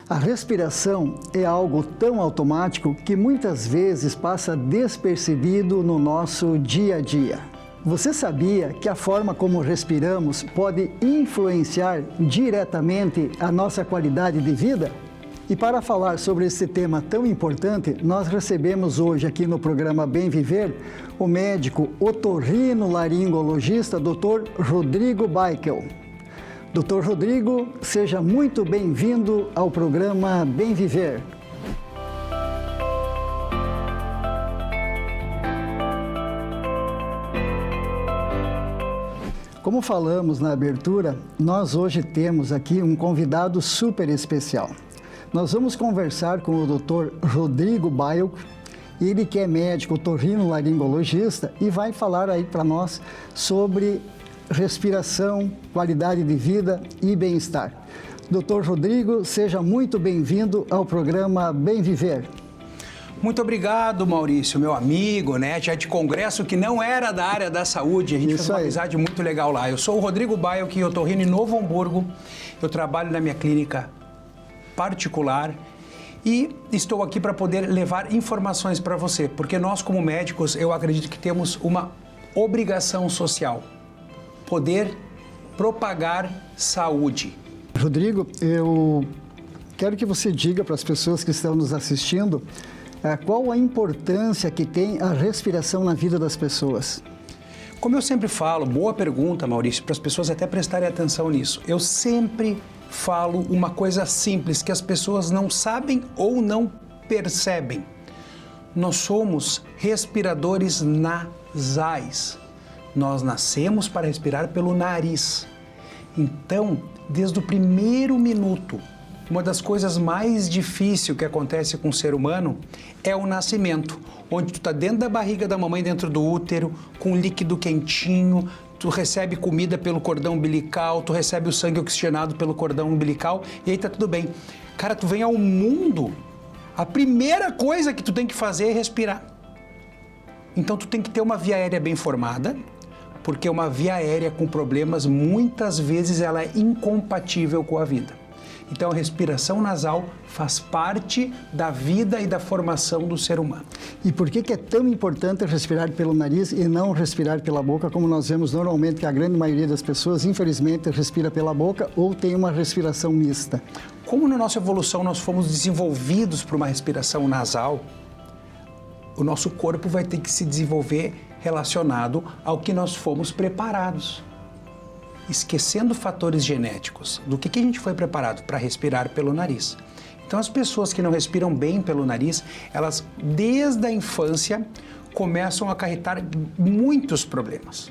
A respiração é algo tão automático que muitas vezes passa despercebido no nosso dia a dia. Você sabia que a forma como respiramos pode influenciar diretamente a nossa qualidade de vida? E para falar sobre esse tema tão importante, nós recebemos hoje aqui no programa Bem Viver o médico otorrinolaringologista Dr. Rodrigo Baikel. Dr. Rodrigo, seja muito bem-vindo ao programa Bem Viver. Como falamos na abertura, nós hoje temos aqui um convidado super especial. Nós vamos conversar com o Dr. Rodrigo Baikel, ele que é médico otorrinolaringologista e vai falar aí para nós sobre respiração, qualidade de vida e bem-estar. Dr. Rodrigo, seja muito bem-vindo ao programa Bem Viver. Muito obrigado, Maurício, meu amigo, né? Já de congresso que não era da área da saúde, a gente fez uma amizade muito legal lá. Eu sou o Rodrigo Baikel, otorrino em Novo Hamburgo, eu trabalho na minha clínica particular e estou aqui para poder levar informações para você, porque nós como médicos, eu acredito que temos uma obrigação social. Poder propagar saúde. Rodrigo, eu quero que você diga para as pessoas que estão nos assistindo qual a importância que tem a respiração na vida das pessoas. Como eu sempre falo, boa pergunta, Maurício, para as pessoas até prestarem atenção nisso. Eu sempre falo uma coisa simples que as pessoas não sabem ou não percebem. Nós somos respiradores nasais. Nós nascemos para respirar pelo nariz. Então, desde o primeiro minuto, uma das coisas mais difíceis que acontece com o ser humano é o nascimento, onde tu está dentro da barriga da mamãe, dentro do útero, com líquido quentinho, tu recebe comida pelo cordão umbilical, tu recebe o sangue oxigenado pelo cordão umbilical e aí tá tudo bem. Cara, tu vem ao mundo, a primeira coisa que tu tem que fazer é respirar. Então tu tem que ter uma via aérea bem formada, porque uma via aérea com problemas, muitas vezes ela é incompatível com a vida. Então a respiração nasal faz parte da vida e da formação do ser humano. E por que é tão importante respirar pelo nariz e não respirar pela boca, como nós vemos normalmente que a grande maioria das pessoas, infelizmente, respira pela boca ou tem uma respiração mista? Como na nossa evolução nós fomos desenvolvidos para uma respiração nasal, o nosso corpo vai ter que se desenvolver relacionado ao que nós fomos preparados. Esquecendo fatores genéticos, do que a gente foi preparado para respirar pelo nariz. Então, as pessoas que não respiram bem pelo nariz, elas, desde a infância, começam a acarretar muitos problemas.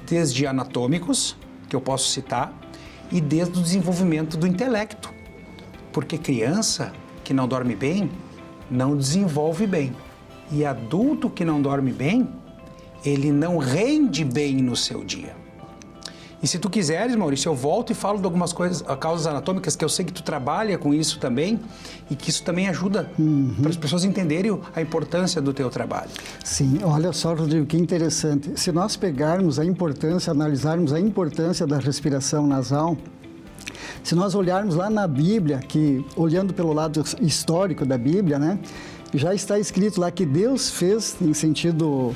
Desde anatômicos, que eu posso citar, e desde o desenvolvimento do intelecto. Porque criança que não dorme bem, não desenvolve bem. E adulto que não dorme bem, ele não rende bem no seu dia. E se tu quiseres, Maurício, eu volto e falo de algumas coisas, causas anatômicas, que eu sei que tu trabalha com isso também, e que isso também ajuda para as pessoas entenderem a importância do teu trabalho. Sim, olha só, Rodrigo, que interessante. Se nós pegarmos a importância, analisarmos a importância da respiração nasal, se nós olharmos lá na Bíblia, que olhando pelo lado histórico da Bíblia, né, já está escrito lá que Deus fez, em sentido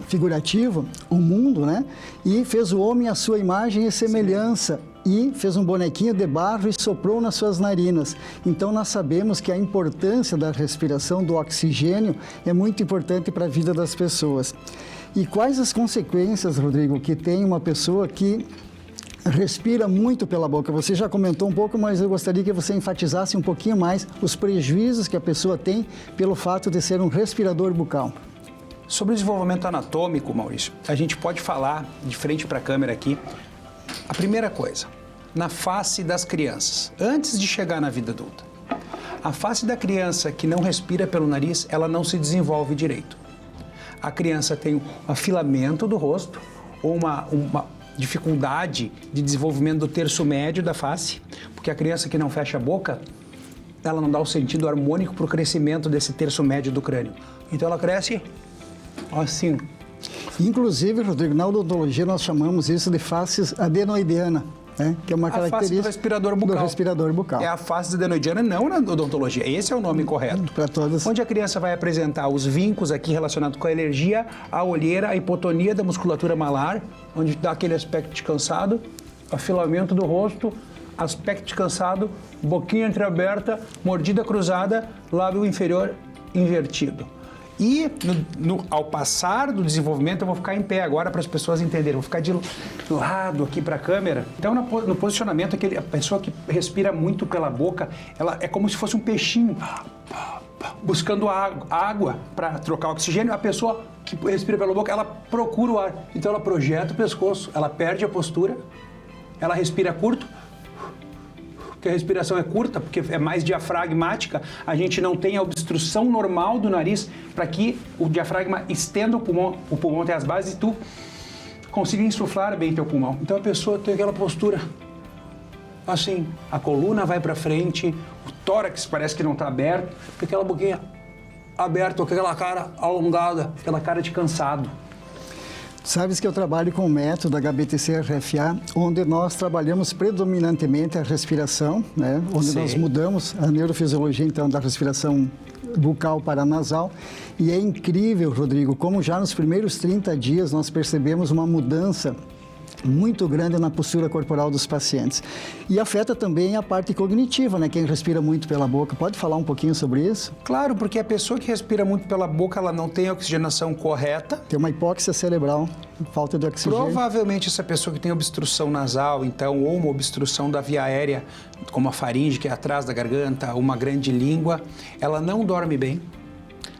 figurativo, o mundo, né? E fez o homem à sua imagem e semelhança. E fez um bonequinho de barro e soprou nas suas narinas. Então nós sabemos que a importância da respiração, do oxigênio, é muito importante para a vida das pessoas. E quais as consequências, Rodrigo, que tem uma pessoa que respira muito pela boca? Você já comentou um pouco, mas eu gostaria que você enfatizasse um pouquinho mais os prejuízos que a pessoa tem pelo fato de ser um respirador bucal. Sobre o desenvolvimento anatômico, Maurício, a gente pode falar de frente para a câmera aqui. A primeira coisa, na face das crianças, antes de chegar na vida adulta, a face da criança que não respira pelo nariz, ela não se desenvolve direito. A criança tem um afilamento do rosto ou uma dificuldade de desenvolvimento do terço médio da face, porque a criança que não fecha a boca, ela não dá o sentido harmônico para o crescimento desse terço médio do crânio. Então ela cresce assim. Inclusive, Rodrigo, na odontologia nós chamamos isso de face adenoideana. né? Que é uma característica do respirador bucal. Do respirador bucal. É a face adenoidiana, não na odontologia. Esse é o nome correto. Para todas. Onde a criança vai apresentar os vincos aqui relacionados com a alergia, a olheira, a hipotonia da musculatura malar, onde dá aquele aspecto de cansado, afilamento do rosto, aspecto de cansado, boquinha entreaberta, mordida cruzada, lábio inferior invertido. E ao passar do desenvolvimento, eu vou ficar em pé agora para as pessoas entenderem. Vou ficar de lado aqui para a câmera. Então, no posicionamento, a pessoa que respira muito pela boca, ela é como se fosse um peixinho buscando água para trocar oxigênio. A pessoa que respira pela boca, ela procura o ar. Então, ela projeta o pescoço, ela perde a postura, ela respira curto. Que a respiração é curta, porque é mais diafragmática, a gente não tem a obstrução normal do nariz para que o diafragma estenda o pulmão até as bases e tu consiga insuflar bem teu pulmão. Então a pessoa tem aquela postura assim, a coluna vai para frente, o tórax parece que não está aberto, com aquela boquinha aberta, com aquela cara alongada, aquela cara de cansado. Sabes que eu trabalho com o método HBTC-RFA, onde nós trabalhamos predominantemente a respiração, né? Onde Sim. nós mudamos a neurofisiologia, então, da respiração bucal para nasal. E é incrível, Rodrigo, como já nos primeiros 30 dias nós percebemos uma mudança muito grande na postura corporal dos pacientes. E afeta também a parte cognitiva, né? Quem respira muito pela boca. Pode falar um pouquinho sobre isso? Claro, porque a pessoa que respira muito pela boca, ela não tem a oxigenação correta. Tem uma hipóxia cerebral, falta de oxigênio. Provavelmente essa pessoa que tem obstrução nasal, então, ou uma obstrução da via aérea, como a faringe, que é atrás da garganta, uma grande língua, ela não dorme bem.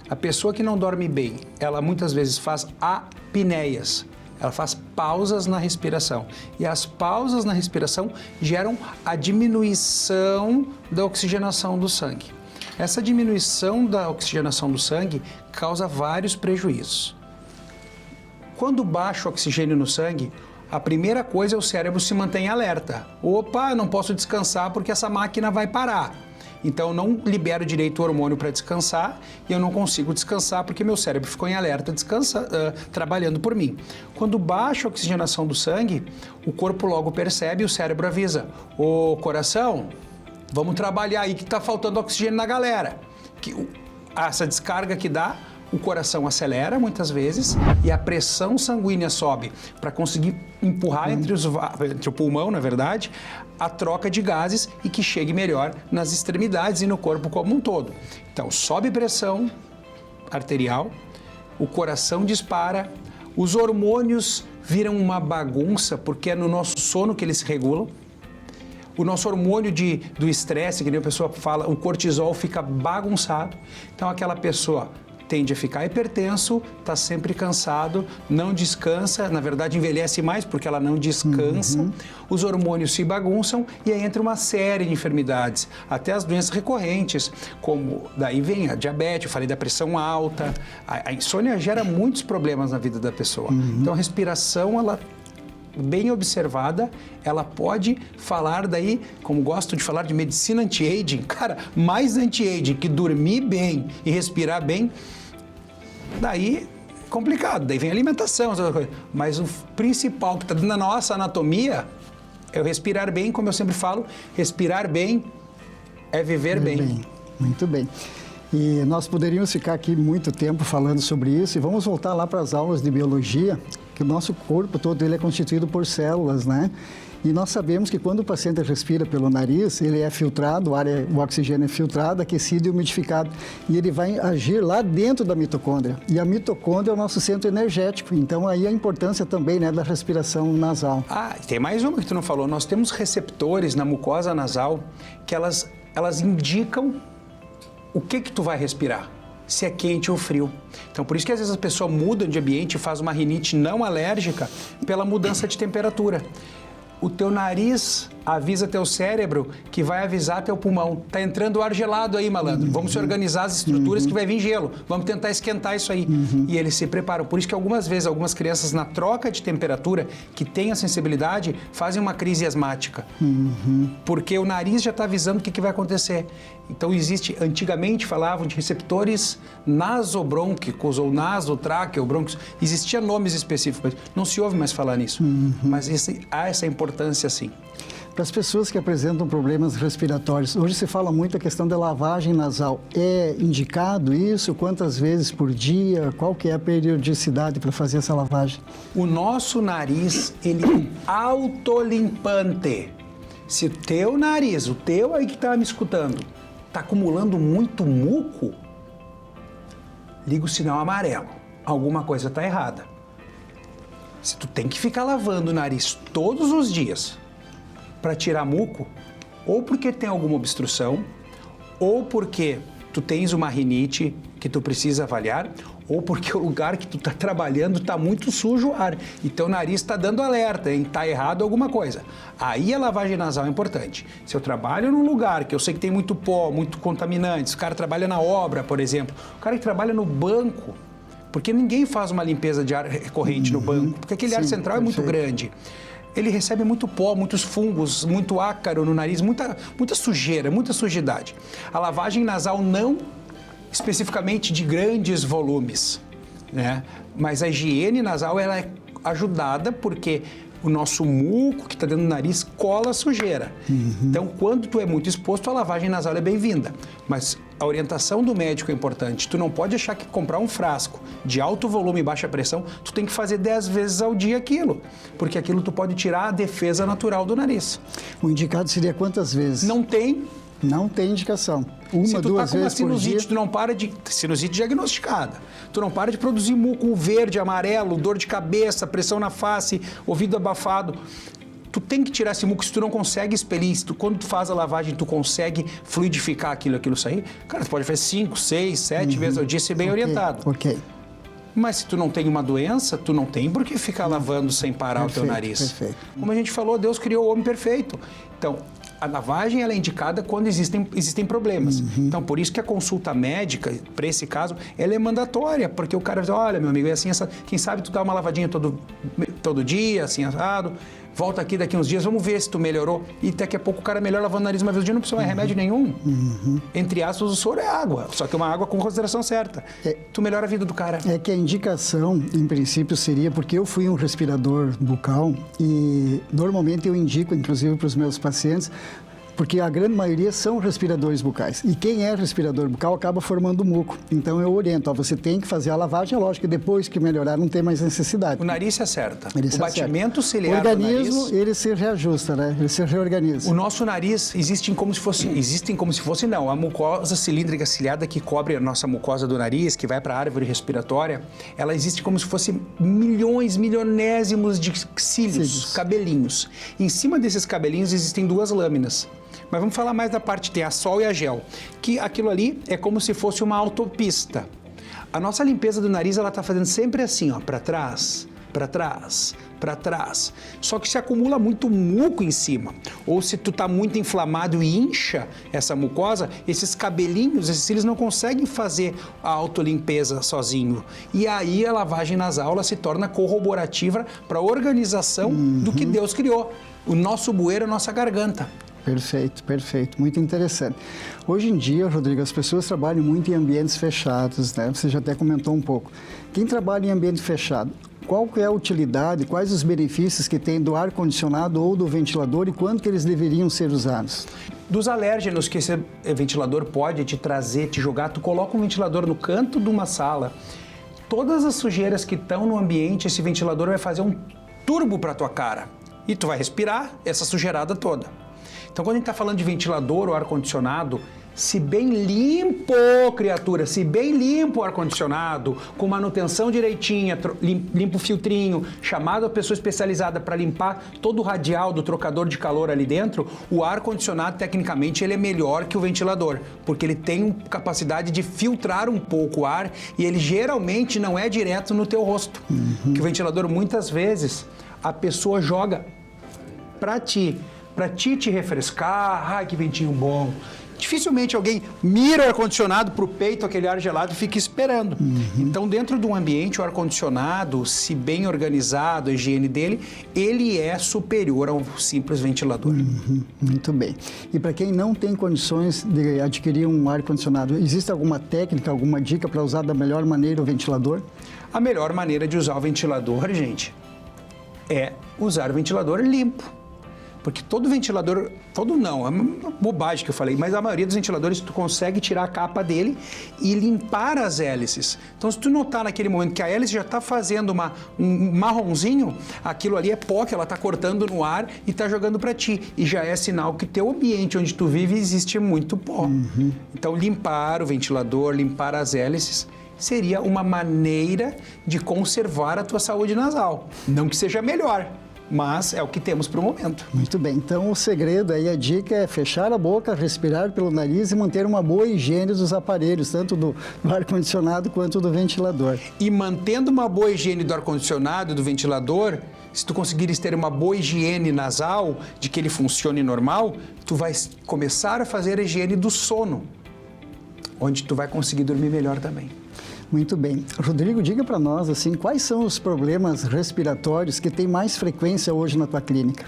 A pessoa que não dorme bem, ela muitas vezes faz apneias. Ela faz pausas na respiração. E as pausas na respiração geram a diminuição da oxigenação do sangue. Essa diminuição da oxigenação do sangue causa vários prejuízos. Quando baixa o oxigênio no sangue, a primeira coisa é o cérebro se mantém alerta. Opa, não posso descansar porque essa máquina vai parar. Então, eu não libero direito o hormônio para descansar e eu não consigo descansar porque meu cérebro ficou em alerta trabalhando por mim. Quando baixa a oxigenação do sangue, o corpo logo percebe e o cérebro avisa: ô coração, vamos trabalhar aí que está faltando oxigênio na galera. Essa descarga que dá, o coração acelera muitas vezes e a pressão sanguínea sobe para conseguir empurrar entre o pulmão, na verdade, a troca de gases e que chegue melhor nas extremidades e no corpo como um todo. Então, sobe pressão arterial, o coração dispara, os hormônios viram uma bagunça porque é no nosso sono que eles se regulam. O nosso hormônio do estresse, que nem a pessoa fala, o cortisol fica bagunçado. Então, aquela pessoa tende a ficar hipertenso, está sempre cansado, não descansa, na verdade envelhece mais porque ela não descansa, os hormônios se bagunçam e aí entra uma série de enfermidades, até as doenças recorrentes, como daí vem a diabetes, eu falei da pressão alta, a insônia gera muitos problemas na vida da pessoa. Então a respiração, ela bem observada, ela pode falar daí, como gosto de falar de medicina anti-aging, cara, mais anti-aging que dormir bem e respirar bem, daí complicado, daí vem a alimentação, mas o principal que está dentro da nossa anatomia é o respirar bem, como eu sempre falo, respirar bem é viver bem. Muito bem. E nós poderíamos ficar aqui muito tempo falando sobre isso e vamos voltar lá para as aulas de biologia, que o nosso corpo todo ele é constituído por células, né? E nós sabemos que quando o paciente respira pelo nariz, ele é filtrado, o oxigênio é filtrado, aquecido e umidificado. E ele vai agir lá dentro da mitocôndria. E a mitocôndria é o nosso centro energético. Então, aí a importância também, né, da respiração nasal. Ah, tem mais uma que tu não falou. Nós temos receptores na mucosa nasal que elas indicam o que tu vai respirar, se é quente ou frio. Então, por isso que às vezes a pessoa muda de ambiente e faz uma rinite não alérgica pela mudança de temperatura. O teu nariz avisa teu cérebro que vai avisar teu pulmão. Tá entrando ar gelado aí, malandro. Vamos se organizar as estruturas que vai vir gelo. Vamos tentar esquentar isso aí. E eles se preparam. Por isso que algumas vezes, algumas crianças, na troca de temperatura, que têm a sensibilidade, fazem uma crise asmática. Porque o nariz já está avisando o que vai acontecer. Então antigamente falavam de receptores nasobrônquicos ou nasotráqueo-brônquicos. Existiam nomes específicos, não se ouve mais falar nisso. Mas há essa importância sim. Para as pessoas que apresentam problemas respiratórios, hoje se fala muito a questão da lavagem nasal. É indicado isso? Quantas vezes por dia? Qual que é a periodicidade para fazer essa lavagem? O nosso nariz, ele é autolimpante. Se o teu nariz, o teu aí que está me escutando, está acumulando muito muco, liga o sinal amarelo. Alguma coisa está errada. Se tu tem que ficar lavando o nariz todos os dias para tirar muco, ou porque tem alguma obstrução, ou porque tu tens uma rinite que tu precisa avaliar, ou porque o lugar que tu está trabalhando está muito sujo o ar e teu nariz está dando alerta, hein? Está errado alguma coisa. Aí a lavagem nasal é importante. Se eu trabalho num lugar que eu sei que tem muito pó, muito contaminantes, o cara trabalha na obra, por exemplo, o cara que trabalha no banco, porque ninguém faz uma limpeza de ar recorrente no banco, porque aquele ar central é muito grande. Ele recebe muito pó, muitos fungos, muito ácaro no nariz, muita sujeira, muita sujidade. A lavagem nasal não especificamente de grandes volumes, né? Mas a higiene nasal ela é ajudada porque o nosso muco que está dentro do nariz cola a sujeira. Então, quando tu é muito exposto, a lavagem nasal é bem-vinda. Mas a orientação do médico é importante. Tu não pode achar que comprar um frasco de alto volume e baixa pressão, tu tem que fazer 10 vezes ao dia aquilo. Porque aquilo tu pode tirar a defesa natural do nariz. O indicado seria quantas vezes? Não tem indicação. Se tu tá com uma sinusite, tu não para de... Sinusite diagnosticada. Tu não para de produzir muco verde, amarelo, dor de cabeça, pressão na face, ouvido abafado. Tu tem que tirar esse muco. Se tu não consegue expelir, quando tu faz a lavagem, tu consegue fluidificar aquilo sair, cara, tu pode fazer 5, 6, 7 vezes ao dia, ser bem orientado. Ok. Mas se tu não tem uma doença, tu não tem por que ficar lavando sem parar o teu nariz. Perfeito. Como a gente falou, Deus criou o homem perfeito. Então, a lavagem ela é indicada quando existem problemas. Então, por isso que a consulta médica, para esse caso, ela é mandatória, porque o cara diz, olha, meu amigo, é assim, quem sabe tu dá uma lavadinha todo dia, assim, assado, volta aqui daqui uns dias, vamos ver se tu melhorou. E daqui a pouco o cara melhora lavando o nariz uma vez ao dia, não precisa mais remédio nenhum. Entre aspas, o soro é água, só que é uma água com consideração certa. Tu melhora a vida do cara. É que a indicação, em princípio, seria, porque eu fui um respirador bucal e normalmente eu indico, inclusive para os meus pacientes, porque a grande maioria são respiradores bucais. E quem é respirador bucal acaba formando muco. Então eu oriento, você tem que fazer a lavagem, é lógico que depois que melhorar não tem mais necessidade. O nariz se acerta. O batimento ciliar do organismo, ele se reajusta, né? Ele se reorganiza. O nosso nariz existem como se fosse não. A mucosa cilíndrica ciliada que cobre a nossa mucosa do nariz, que vai para a árvore respiratória, ela existe como se fosse milionésimos de cílios, cabelinhos. Em cima desses cabelinhos existem duas lâminas. Mas vamos falar mais da parte, tem a sol e a gel, que aquilo ali é como se fosse uma autopista. A nossa limpeza do nariz, ela está fazendo sempre assim, ó, para trás, para trás, para trás. Só que se acumula muito muco em cima, ou se tu tá muito inflamado e incha essa mucosa, esses cabelinhos, esses cílios não conseguem fazer a autolimpeza sozinho. E aí a lavagem nasal ela se torna corroborativa para a organização do que Deus criou. O nosso bueiro, a nossa garganta. Perfeito, perfeito. Muito interessante. Hoje em dia, Rodrigo, as pessoas trabalham muito em ambientes fechados, né? Você já até comentou um pouco. Quem trabalha em ambiente fechado, qual que é a utilidade, quais os benefícios que tem do ar-condicionado ou do ventilador e quando que eles deveriam ser usados? Dos alérgenos que esse ventilador pode te trazer, te jogar, tu coloca um ventilador no canto de uma sala, todas as sujeiras que estão no ambiente, esse ventilador vai fazer um turbo para tua cara e tu vai respirar essa sujeirada toda. Então, quando a gente está falando de ventilador ou ar-condicionado, se bem limpo, criatura, se bem limpo o ar-condicionado, com manutenção direitinha, limpa o filtrinho, chamado a pessoa especializada para limpar todo o radial do trocador de calor ali dentro, o ar-condicionado, tecnicamente, ele é melhor que o ventilador, porque ele tem capacidade de filtrar um pouco o ar e ele geralmente não é direto no teu rosto. Que o ventilador, muitas vezes, a pessoa joga para ti. para te refrescar. Ai, que ventinho bom. Dificilmente alguém mira o ar-condicionado para o peito, aquele ar gelado, e fica esperando. Então, dentro de um ambiente, o ar-condicionado, se bem organizado, a higiene dele, ele é superior ao simples ventilador. Muito bem. E para quem não tem condições de adquirir um ar-condicionado, existe alguma técnica, alguma dica para usar da melhor maneira o ventilador? A melhor maneira de usar o ventilador, gente, é usar o ventilador limpo. Porque todo ventilador, todo não, é uma bobagem que eu falei, mas a maioria dos ventiladores tu consegue tirar a capa dele e limpar as hélices. Então, se tu notar naquele momento que a hélice já está fazendo um marronzinho, aquilo ali é pó que ela está cortando no ar e está jogando para ti. E já é sinal que teu ambiente onde tu vive existe muito pó. Então, limpar o ventilador, limpar as hélices, seria uma maneira de conservar a tua saúde nasal. Não que seja melhor, mas é o que temos para o momento. Muito bem, então o segredo aí, a dica é fechar a boca, respirar pelo nariz e manter uma boa higiene dos aparelhos, tanto do ar-condicionado quanto do ventilador. E mantendo uma boa higiene do ar-condicionado e do ventilador, se tu conseguires ter uma boa higiene nasal, de que ele funcione normal, tu vai começar a fazer a higiene do sono, onde tu vai conseguir dormir melhor também. Muito bem. Rodrigo, diga para nós, assim, quais são os problemas respiratórios que têm mais frequência hoje na tua clínica?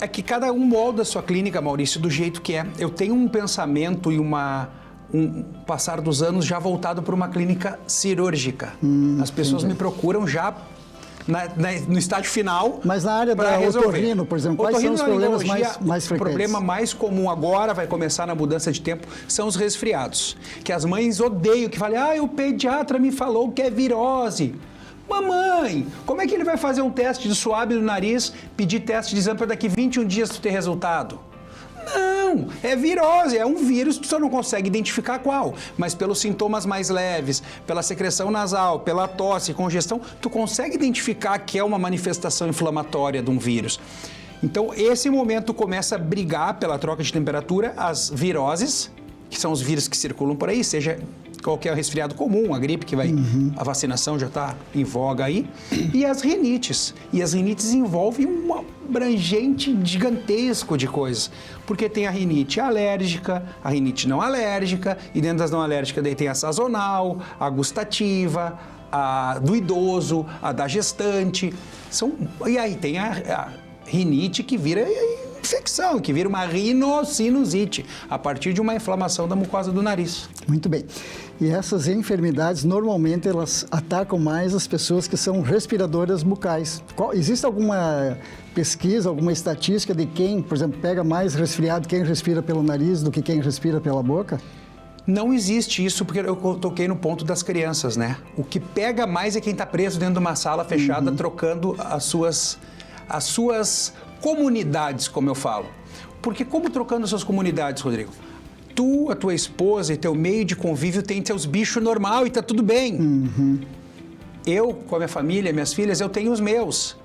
É que cada um molda a sua clínica, Maurício, do jeito que é. Eu tenho um pensamento e um passar dos anos já voltado para uma clínica cirúrgica. As pessoas me procuram já no estágio final. Mas na área da otorrino, por exemplo, quais são os problemas mais frequentes? O problema mais comum agora, vai começar na mudança de tempo, são os resfriados. Que as mães odeiam, que falam, o pediatra me falou que é virose. Mamãe, como é que ele vai fazer um teste de suave no nariz, pedir teste de exame para daqui 21 dias tu ter resultado? Não, é virose, é um vírus, tu só não consegue identificar qual, mas pelos sintomas mais leves, pela secreção nasal, pela tosse, congestão, tu consegue identificar que é uma manifestação inflamatória de um vírus. Então, esse momento começa a brigar pela troca de temperatura, as viroses, que são os vírus que circulam por aí, seja qualquer resfriado comum, a gripe que vai, a vacinação já está em voga aí, e as rinites. E as rinites envolvem um abrangente gigantesco de coisas, porque tem a rinite alérgica, a rinite não alérgica, e dentro das não alérgicas daí tem a sazonal, a gustativa, a do idoso, a da gestante, e aí tem a rinite que vira infecção, que vira uma rinocinusite, a partir de uma inflamação da mucosa do nariz. Muito bem. E essas enfermidades, normalmente, elas atacam mais as pessoas que são respiradoras bucais. Existe alguma pesquisa, alguma estatística de quem, por exemplo, pega mais resfriado, quem respira pelo nariz do que quem respira pela boca? Não existe isso, porque eu toquei no ponto das crianças, né? O que pega mais é quem está preso dentro de uma sala fechada, trocando as suas comunidades, como eu falo. Porque como trocando as suas comunidades, Rodrigo? Tu, a tua esposa e teu meio de convívio tem seus bichos normal e tá tudo bem. Eu, com a minha família, minhas filhas, eu tenho os meus.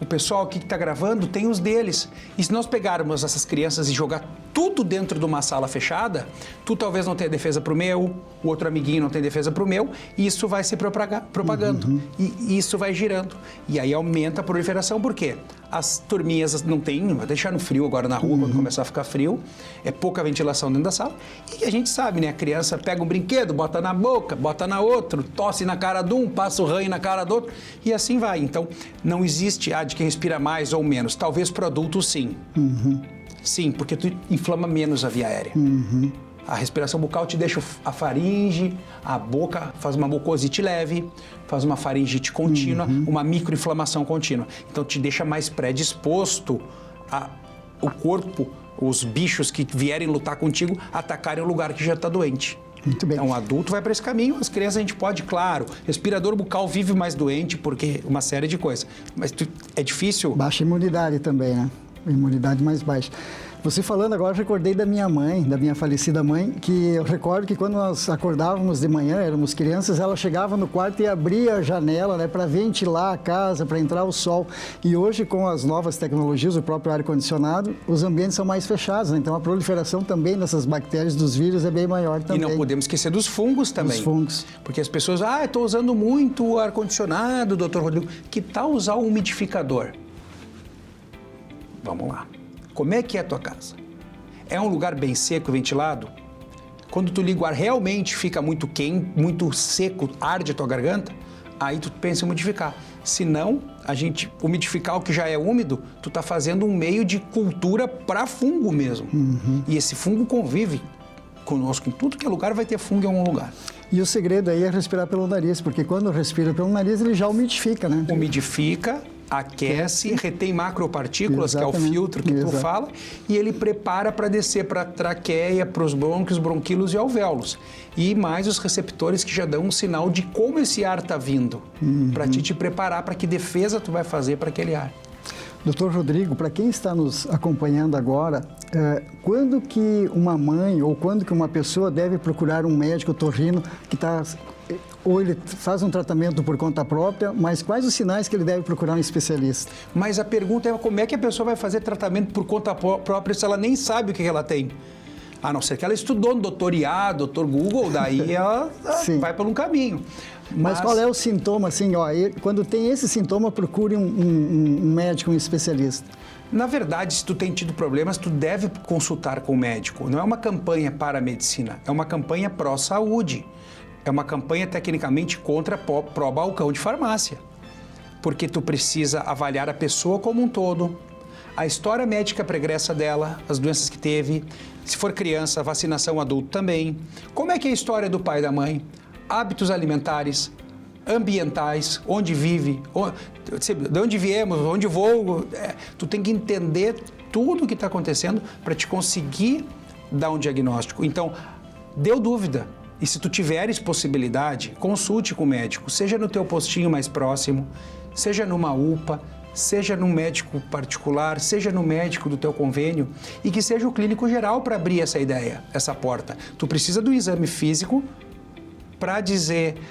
O pessoal aqui que está gravando tem os deles. E se nós pegarmos essas crianças e jogar tudo dentro de uma sala fechada, tu talvez não tenha defesa para o meu, o outro amiguinho não tem defesa para o meu, e isso vai se propagando. E isso vai girando. E aí aumenta a proliferação, por quê? As turminhas não tem, vai deixar no frio agora na rua, quando começar a ficar frio, é pouca ventilação dentro da sala. E a gente sabe, né? A criança pega um brinquedo, bota na boca, bota na outra, tosse na cara de um, passa o ranho na cara do outro, e assim vai. Então, não existe de quem respira mais ou menos. Talvez para adultos, sim. Sim, porque tu inflama menos a via aérea. A respiração bucal te deixa a faringe, a boca faz uma mucosite leve, faz uma faringite contínua, uma microinflamação contínua. Então te deixa mais predisposto o corpo, os bichos que vierem lutar contigo, atacarem o lugar que já está doente. Muito bem. Então, o adulto vai para esse caminho, as crianças a gente pode, claro. Respirador bucal vive mais doente porque uma série de coisas. Mas é difícil. Baixa imunidade também, né? Imunidade mais baixa. Você falando agora, eu recordei da minha mãe, da minha falecida mãe, que eu recordo que quando nós acordávamos de manhã, éramos crianças, ela chegava no quarto e abria a janela, né, para ventilar a casa, para entrar o sol. E hoje, com as novas tecnologias, o próprio ar-condicionado, os ambientes são mais fechados, né? Então a proliferação também dessas bactérias dos vírus é bem maior também. E não podemos esquecer dos fungos também. Dos fungos. Porque as pessoas, estou usando muito o ar-condicionado, doutor Rodrigo. Que tal usar o umidificador? Vamos lá. Como é que é a tua casa? É um lugar bem seco e ventilado? Quando tu liga o ar, realmente fica muito quente, muito seco, arde a tua garganta? Aí tu pensa em umidificar. Se não, umidificar o que já é úmido, tu tá fazendo um meio de cultura para fungo mesmo. E esse fungo convive conosco. Em tudo que é lugar vai ter fungo em algum lugar. E o segredo aí é respirar pelo nariz, porque quando respira pelo nariz, ele já umidifica, né? Umidifica, aquece, retém macropartículas, que é o filtro que tu fala, e ele prepara para descer para a traqueia, para os brônquios, bronquíolos e alvéolos. E mais os receptores que já dão um sinal de como esse ar está vindo, para te preparar para que defesa tu vai fazer para aquele ar. Doutor Rodrigo, para quem está nos acompanhando agora, quando que uma mãe ou quando que uma pessoa deve procurar um médico otorrino que está... Ou ele faz um tratamento por conta própria, mas quais os sinais que ele deve procurar um especialista? Mas a pergunta é como é que a pessoa vai fazer tratamento por conta própria se ela nem sabe o que ela tem? A não ser que ela estudou no Dr. IA, Dr. Google, daí ela vai por um caminho. Mas qual é o sintoma, assim, quando tem esse sintoma, procure um médico, um especialista. Na verdade, se tu tem tido problemas, tu deve consultar com o médico. Não é uma campanha para a medicina, é uma campanha pró-saúde. É uma campanha tecnicamente contra pró-balcão de farmácia. Porque tu precisa avaliar a pessoa como um todo, a história médica pregressa dela, as doenças que teve, se for criança, vacinação adulto também. Como é que é a história do pai e da mãe? Hábitos alimentares, ambientais, onde vive, de onde viemos, onde vou. Tu tem que entender tudo o que está acontecendo para te conseguir dar um diagnóstico. Então, deu dúvida. E se tu tiveres possibilidade, consulte com o médico, seja no teu postinho mais próximo, seja numa UPA, seja num médico particular, seja no médico do teu convênio, e que seja o clínico geral para abrir essa ideia, essa porta. Tu precisa do exame físico para dizer,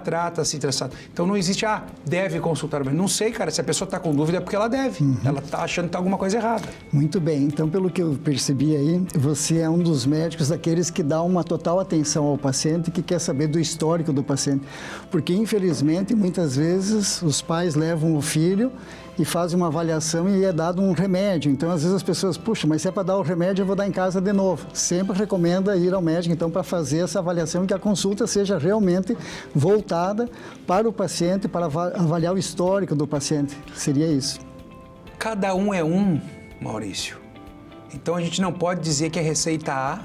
trata-se, traçado. Então não existe, deve consultar. Não sei, cara, se a pessoa está com dúvida é porque ela deve. Ela está achando que está alguma coisa errada. Muito bem, então pelo que eu percebi aí, você é um dos médicos daqueles que dá uma total atenção ao paciente, que quer saber do histórico do paciente. Porque infelizmente, muitas vezes, os pais levam o filho e fazem uma avaliação e é dado um remédio. Então, às vezes as pessoas, puxa, mas se é para dar o remédio, eu vou dar em casa de novo. Sempre recomenda ir ao médico, então, para fazer essa avaliação e que a consulta seja realmente voltada para o paciente, para avaliar o histórico do paciente. Seria isso. Cada um é um, Maurício. Então, a gente não pode dizer que a receita A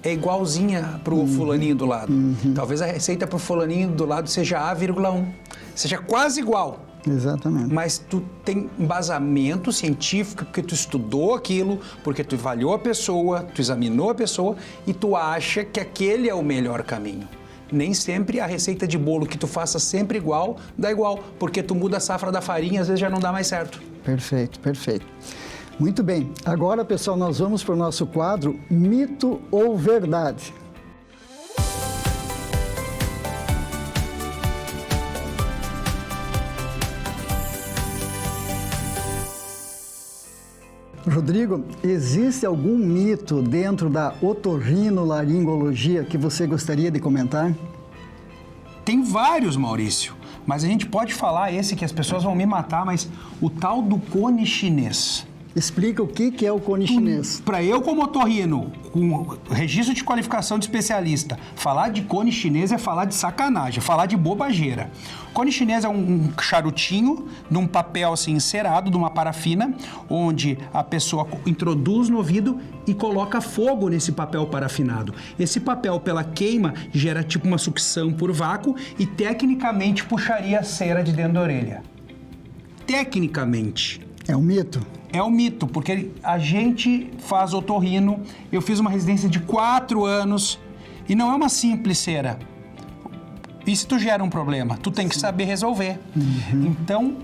é igualzinha para o fulaninho do lado. Talvez a receita para o fulaninho do lado seja A,1. Seja quase igual. Exatamente. Mas tu tem embasamento científico, porque tu estudou aquilo, porque tu avaliou a pessoa, tu examinou a pessoa e tu acha que aquele é o melhor caminho. Nem sempre a receita de bolo que tu faça sempre igual, dá igual, porque tu muda a safra da farinha, às vezes já não dá mais certo. Perfeito, perfeito. Muito bem. Agora, pessoal, nós vamos para o nosso quadro Mito ou Verdade. Rodrigo, existe algum mito dentro da otorrinolaringologia que você gostaria de comentar? Tem vários, Maurício, mas a gente pode falar esse que as pessoas vão me matar, mas o tal do cone chinês. Explica o que é o cone chinês. Para eu, como otorrino, com registro de qualificação de especialista, falar de cone chinês é falar de sacanagem, é falar de bobageira. Cone chinês é um charutinho num papel assim encerado, de uma parafina, onde a pessoa introduz no ouvido e coloca fogo nesse papel parafinado. Esse papel, pela queima, gera tipo uma sucção por vácuo e tecnicamente puxaria a cera de dentro da orelha. Tecnicamente. É um mito? É um mito, porque a gente faz otorrino, eu fiz uma residência de 4 anos e não é uma simples cera. Isso tu gera um problema, tu tem que saber resolver. Então,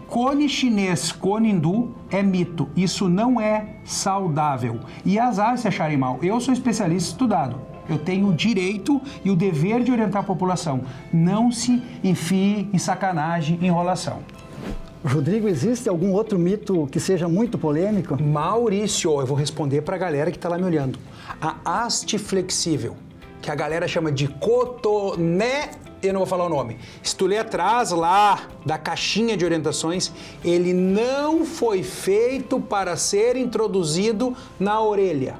cone chinês, cone hindu é mito, isso não é saudável. E azar se acharem mal, eu sou especialista estudado. Eu tenho o direito e o dever de orientar a população. Não se enfie em sacanagem, enrolação. Rodrigo, existe algum outro mito que seja muito polêmico? Maurício, eu vou responder para a galera que está lá me olhando. A haste flexível, que a galera chama de cotonete, eu não vou falar o nome. Se tu ler atrás lá da caixinha de orientações, ele não foi feito para ser introduzido na orelha.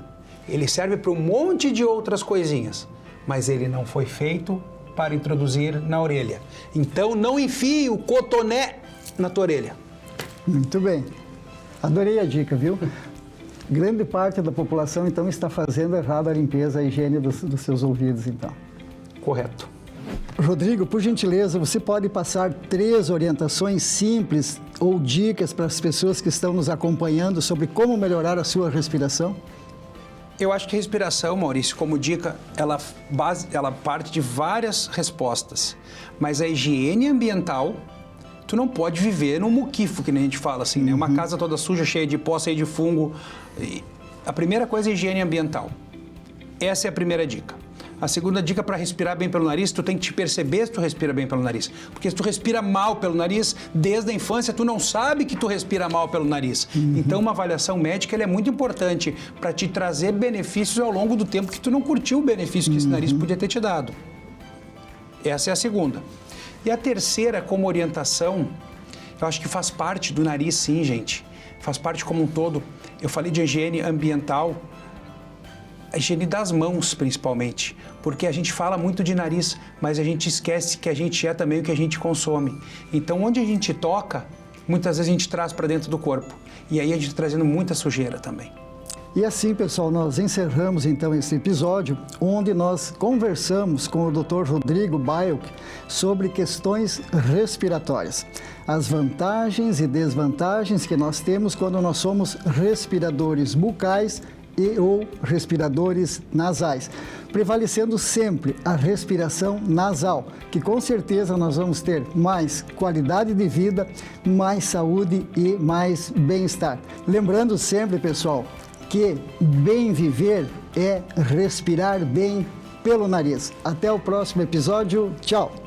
Ele serve para um monte de outras coisinhas, mas ele não foi feito para introduzir na orelha. Então não enfie o cotoné na tua orelha. Muito bem. Adorei a dica, viu? Grande parte da população, então, está fazendo errado a limpeza, a higiene dos seus ouvidos, então. Correto. Rodrigo, por gentileza, você pode passar 3 orientações simples ou dicas para as pessoas que estão nos acompanhando sobre como melhorar a sua respiração? Eu acho que a respiração, Maurício, como dica, ela parte de várias respostas. Mas a higiene ambiental, tu não pode viver num muquifo, que nem a gente fala assim, né? Uma casa toda suja, cheia de pó, cheia de fungo. A primeira coisa é a higiene ambiental. Essa é a primeira dica. A segunda dica para respirar bem pelo nariz, tu tem que te perceber se tu respira bem pelo nariz. Porque se tu respira mal pelo nariz, desde a infância, tu não sabe que tu respira mal pelo nariz. Então, uma avaliação médica ela é muito importante para te trazer benefícios ao longo do tempo que tu não curtiu o benefício que esse nariz podia ter te dado. Essa é a segunda. E a terceira, como orientação, eu acho que faz parte do nariz, sim, gente. Faz parte como um todo. Eu falei de higiene ambiental, a higiene das mãos, principalmente, porque a gente fala muito de nariz, mas a gente esquece que a gente é também o que a gente consome. Então, onde a gente toca, muitas vezes a gente traz para dentro do corpo. E aí a gente está trazendo muita sujeira também. E assim, pessoal, nós encerramos então esse episódio onde nós conversamos com o Dr. Rodrigo Biok sobre questões respiratórias. As vantagens e desvantagens que nós temos quando nós somos respiradores bucais e ou respiradores nasais, prevalecendo sempre a respiração nasal, que com certeza nós vamos ter mais qualidade de vida, mais saúde e mais bem-estar. Lembrando sempre, pessoal, que bem viver é respirar bem pelo nariz. Até o próximo episódio. Tchau!